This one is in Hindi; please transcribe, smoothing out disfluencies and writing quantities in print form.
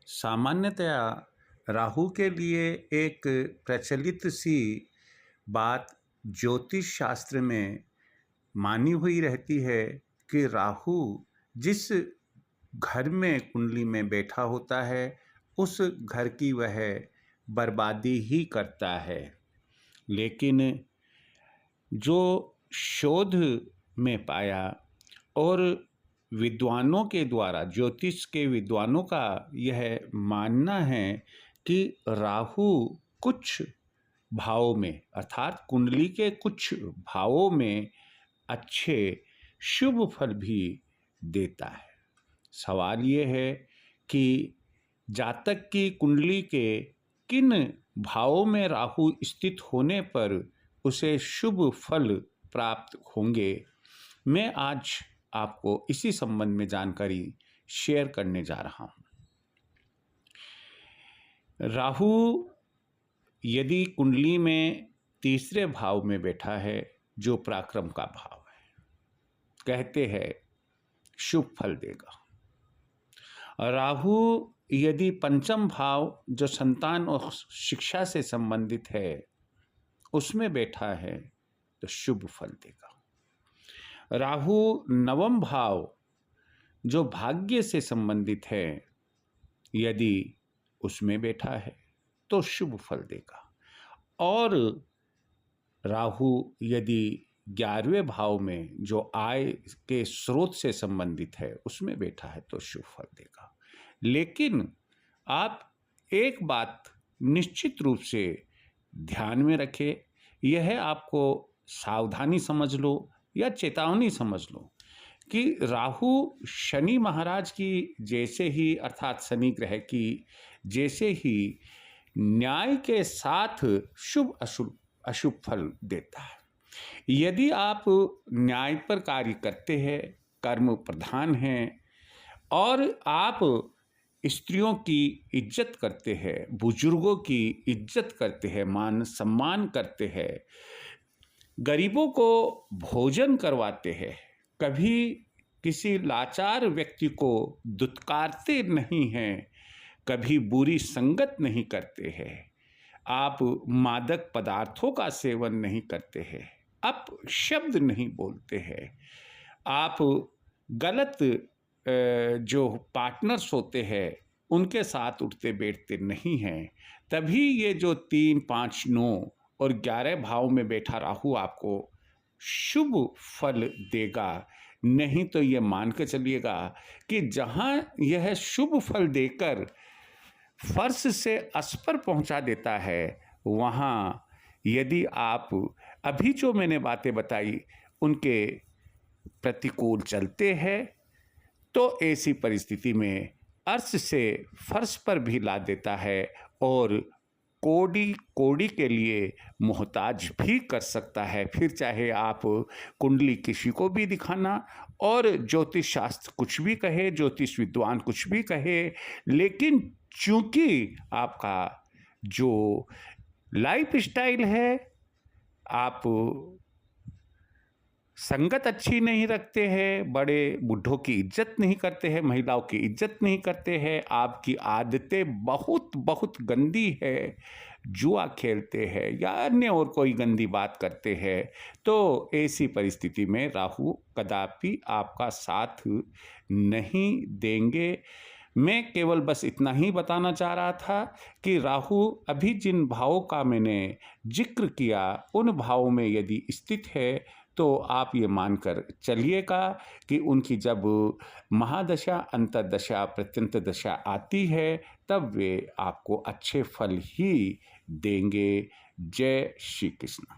सामान्यतया राहु के लिए एक प्रचलित सी बात ज्योतिष शास्त्र में मानी हुई रहती है कि राहु जिस घर में कुंडली में बैठा होता है उस घर की वह बर्बादी ही करता है। लेकिन जो शोध में पाया और विद्वानों के द्वारा, ज्योतिष के विद्वानों का यह मानना है कि राहु कुछ भावों में अर्थात कुंडली के कुछ भावों में अच्छे शुभ फल भी देता है। सवाल ये है कि जातक की कुंडली के किन भावों में राहु स्थित होने पर उसे शुभ फल प्राप्त होंगे। मैं आज आपको इसी संबंध में जानकारी शेयर करने जा रहा हूँ। राहु यदि कुंडली में तीसरे भाव में बैठा है, जो पराक्रम का भाव है, कहते हैं शुभ फल देगा। राहु यदि पंचम भाव जो संतान और शिक्षा से संबंधित है उसमें बैठा है तो शुभ फल देगा। राहु नवम भाव जो भाग्य से संबंधित है यदि उसमें बैठा है तो शुभ फल देगा। और राहु यदि 11वें भाव में जो आय के स्रोत से संबंधित है उसमें बैठा है तो शुभ फल देगा। लेकिन आप एक बात निश्चित रूप से ध्यान में रखें, यह आपको सावधानी समझ लो या चेतावनी समझ लो कि राहु शनि महाराज की जैसे ही अर्थात शनि ग्रह की जैसे ही न्याय के साथ शुभ अशुभ फल देता है। यदि आप न्याय पर कार्य करते हैं, कर्म प्रधान हैं और आप स्त्रियों की इज्जत करते हैं, बुजुर्गों की इज्जत करते हैं, मान सम्मान करते हैं, गरीबों को भोजन करवाते हैं, कभी किसी लाचार व्यक्ति को दुत्कारते नहीं हैं, कभी बुरी संगत नहीं करते हैं, आप मादक पदार्थों का सेवन नहीं करते हैं, आप शब्द नहीं बोलते हैं, आप गलत जो पार्टनर्स होते हैं उनके साथ उठते बैठते नहीं हैं, तभी ये जो 3, 5, 9 और 11 भाव में बैठा राहु आपको शुभ फल देगा। नहीं तो ये मान के चलिएगा कि जहाँ यह शुभ फल देकर फर्श से अस्पर पहुँचा देता है, वहाँ यदि आप अभी जो मैंने बातें बताई उनके प्रतिकूल चलते हैं तो ऐसी परिस्थिति में अर्श से फर्श पर भी ला देता है और कोड़ी कोड़ी के लिए मोहताज भी कर सकता है। फिर चाहे आप कुंडली किसी को भी दिखाना और ज्योतिष शास्त्र कुछ भी कहे, ज्योतिष विद्वान कुछ भी कहे, लेकिन चूंकि आपका जो लाइफ स्टाइल है, आप संगत अच्छी नहीं रखते हैं, बड़े बूढ़ों की इज्जत नहीं करते हैं, महिलाओं की इज्जत नहीं करते हैं, आपकी आदतें बहुत बहुत गंदी है, जुआ खेलते हैं या अन्य और कोई गंदी बात करते हैं, तो ऐसी परिस्थिति में राहु कदापि आपका साथ नहीं देंगे। मैं केवल बस इतना ही बताना चाह रहा था कि राहु अभी जिन भावों का मैंने जिक्र किया उन भावों में यदि स्थित है तो आप ये मानकर चलिएगा कि उनकी जब महादशा, अंतर्दशा, प्रत्यंत दशा आती है तब वे आपको अच्छे फल ही देंगे। जय श्री कृष्ण।